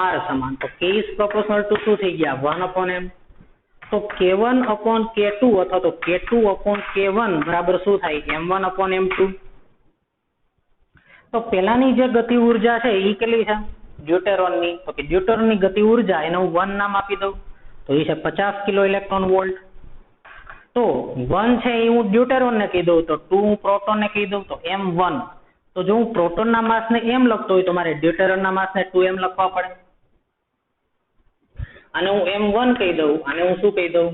r સમાન. તો k is proportional to શું થઈ ગયા? 1 upon m. તો k1 upon k2 અથવા તો k2 upon k1 બરાબર શું થાય? m1 upon m2. તો પેલાની જે ગતિ ઉર્જા છે એ કેટલી છે ડ્યુટેરોનની? તો કે ડ્યુટેરોનની ગતિ ઉર્જા એને હું 1 નામ આપી દઉં તો એ છે 50 કિલો ઇલેક્ટ્રોન વોલ્ટ. તો 1 છે એ હું ડ્યુટેરોનને કહી દઉં તો 2 હું પ્રોટોનને કહી દઉં તો m1. તો જો હું પ્રોટોનના માસને m લખતો હોય તો મારે ડ્યુટેરોનના માસને 2m લખવા પડે. અને હું m1 કહી દઉં અને હું શું કહી દઉં?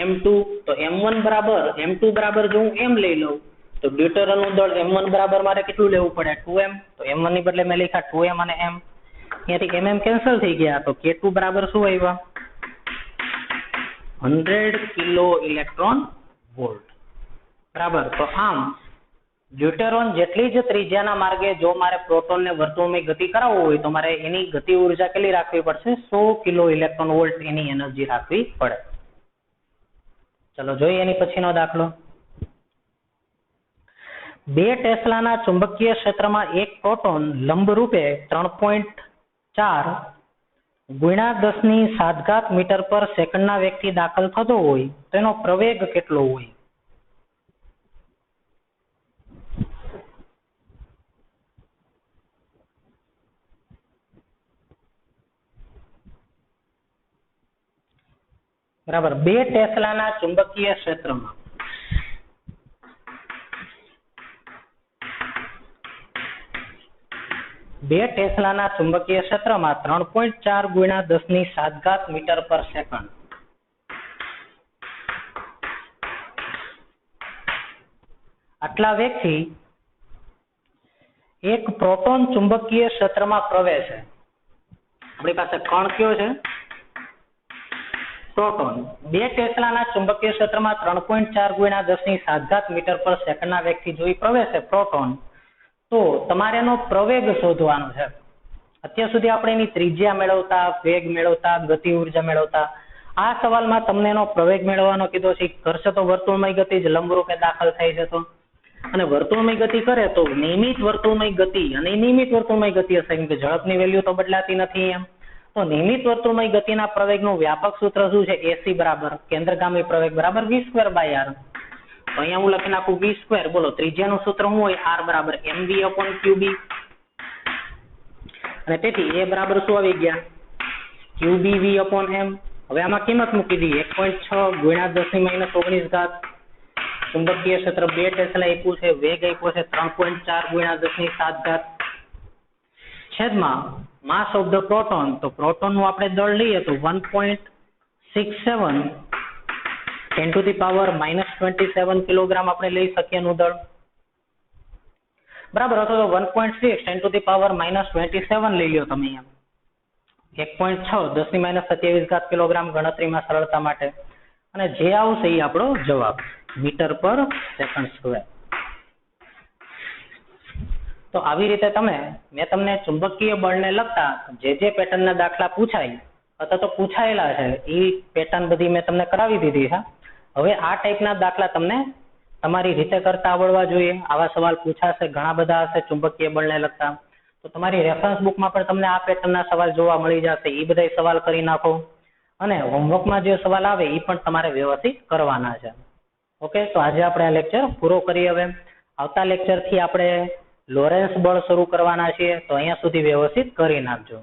m2. તો m1 બરાબર m2 બરાબર જો હું m લઈ લઉં તો ડ્યુટેરોનનું દળ m1 બરાબર મારે કેટલું લેવું પડે? 2m. તો m1 ની બદલે મેં લખ્યા 2m અને m. અહીંયાથી mm કેન્સલ થઈ ગયા તો k2 બરાબર શું આવ્યા? 100 કિલો ઇલેક્ટ્રોન વોલ્ટ. બરાબર, તો આમ ડ્યુટેરોન જેટલી જ ત્રિજ્યાના માર્ગે જો મારે પ્રોટોનને વર્તુળમય ગતિ કરાવવું હોય તો મારે એની ગતિ ઉર્જા કેટલી રાખવી પડશે? 100 કિલો ઇલેક્ટ્રોન વોલ્ટ એની એનર્જી રાખવી પડે. ચલો જોઈએ એની પછીનો દાખલો. 2 ટેસ્લાના ચુંબકીય ક્ષેત્રમાં એક પ્રોટોન લંબરૂપે 3.4 ગુણ્યા 10⁷ મીટર પર સેકન્ડના વેગથી દાખલ થતો હોય તો એનો પ્રવેગ કેટલો હોય? બરાબર, 2 ટેસ્લાના ચુંબકીય ક્ષેત્રમાં બે ટેસ્લાના ચુંબકીય ક્ષેત્રમાં 3.4 ગુણ્યા 10⁷ મીટર પર સેકન્ડ આટલા વેગથી એક પ્રોટોન ચુંબકીય ક્ષેત્રમાં પ્રવેશે. આપણી પાસે કણ કયો છે? પ્રોટોન. 2 ટેસ્લાના ચુંબકીય ક્ષેત્રમાં 3.4 ગુણ્યા 10⁷ મીટર પર સેકન્ડના વેગથી જો પ્રવેશે પ્રોટોન તો તમારે એનો પ્રવેગ શોધવાનો છે. અત્યાર સુધી આપણે એની ત્રિજ્યા મેળવતા, વેગ મેળવતા, ગતિ ઉર્જા મેળવતા. આ સવાલમાં તમને એનો પ્રવેગ મેળવવાનો કીધો છે. કરશે તો વર્તુળમય ગતિ જ લંબરૂપે દાખલ થાય છે. તો અને વર્તુળમય ગતિ કરે તો નિયમિત વર્તુળમય ગતિ અને નિયમિત વર્તુળમય ગતિ હશે, કેમ કે ઝડપની વેલ્યુ તો બદલાતી નથી એમ. તો નિયમિત વર્તુળમય ગતિના પ્રવેગનું વ્યાપક સૂત્ર શું છે? AC બરાબર કેન્દ્રગામી પ્રવેગ બરાબર v²/r. તો અહીંયા હું લખી નાખું v². બોલો ત્રિજ્યાનું સૂત્ર શું હોય? r બરાબર mv upon qb. અને તેથી એ બરાબર શું આવી ગયા QBV/m. હવે આમાં કિંમત મૂકી દઈએ 1.6 ગુણ્યા 10⁻19 ચુંબકીય ક્ષેત્ર 2 ટેસ્લા આપ્યું છે, વેગ આપ્યો છે 3.4 ગુણ્યા 10⁻7 છેદમાં માસ ઓફ ધ પ્રોટોન. તો પ્રોટોનનું આપણે દળ લઈએ તો 1.67 10⁻27 કિલોગ્રામ આપણે લઈ શકીએ એનું દળ, બરાબર. અથવા તો 1.6 10⁻27 લઈ લ્યો તમે એમ. 1.6 10⁻27 કિલોગ્રામ ગણતરીમાં સરળતા માટે, અને જે આવશે એ આપણો જવાબ મીટર પર સેકન્ડ સ્ક્વેર. તો આવી રીતે મેં તમને ચુંબકીય બળને લગતા જે પેટર્નના દાખલા પૂછાય અથવા તો પૂછાયેલા છે એ પેટર્ન બધી મેં તમને કરાવી દીધી છે. હવે આ ટાઈપના દાખલા તમને તમારી રીતે કરતા આવડવા જોઈએ. આવા સવાલ પૂછાશે, ઘણા બધા હશે ચુંબકીય બળને લગતા. તો તમારી રેફરન્સ બુકમાં પણ તમને આ પેટર્નના સવાલ જોવા મળી જશે. એ બધા સવાલ કરી નાખો, અને હોમવર્કમાં જે સવાલ આવે એ પણ તમારે વ્યવસ્થિત કરવાના છે. ઓકે, તો આજે આપણે આ લેક્ચર પૂરો કરીએ. હવે આવતા લેક્ચરથી આપણે લોરેન્સ બળ શરૂ કરવાના છીએ, તો અહીંયા સુધી વ્યવસ્થિત કરી નાખજો.